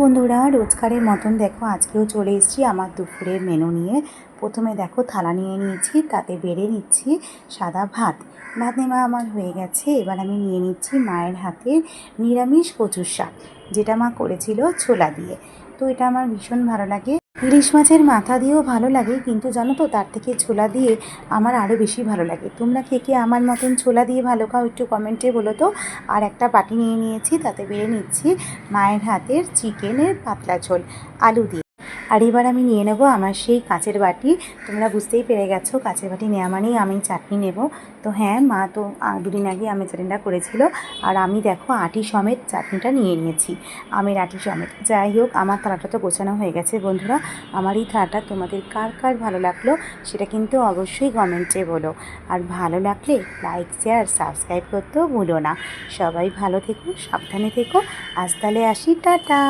বন্ধুরা, রোজকারের মতন দেখো আজকেও চলে এসেছি আমার দুপুরের মেনু নিয়ে। প্রথমে দেখো থালা নিয়ে নিয়েছি, তাতে বেড়ে নিচ্ছি সাদা ভাত। ভাত নেওয়া আমার হয়ে গেছে। এবার আমি নিয়ে নিচ্ছি মায়ের হাতের নিরামিষ কচুর শাক, যেটা মা করেছিল ছোলা দিয়ে। তো এটা আমার ভীষণ ভালো লাগে। ইলিশ মাছের মাথা দিয়েও ভালো লাগে, কিন্তু জানো তো তার থেকে ছোলা দিয়ে আমার আরও বেশি ভালো লাগে। তোমরা কে কে আমার মতন ছোলা দিয়ে ভালো খাও একটু কমেন্টে বলো তো। আর একটা বাটি নিয়ে নিয়েছি, তাতে বেড়ে নিচ্ছি মায়ের হাতের চিকেনের পাতলা ঝোল আলু দিয়ে। আর এবার আমি নিয়ে নেব আমার সেই কাঁচের বাটি। তোমরা বুঝতেই পেরে গেছো কাঁচের বাটি নেওয়া মানেই আমি চাটনি নেব। তো হ্যাঁ, মা তো দুদিন আগে আমের চাটনিটা করেছিল, আর আমি দেখো আটি সমেত চাটনিটা নিয়ে নিয়েছি, আমের আটি সমেত। যাই হোক, আমার থালাটা তো গোছানো হয়ে গেছে বন্ধুরা। আমার এই থালাটা তোমাদের কার কার ভালো লাগলো সেটা কিন্তু অবশ্যই কমেন্টে বলো। আর ভালো লাগলে লাইক, শেয়ার, সাবস্ক্রাইব করতেও ভুলো না। সবাই ভালো থেকো, সাবধানে থেকো। আজ তাহলে আসি, টাটা।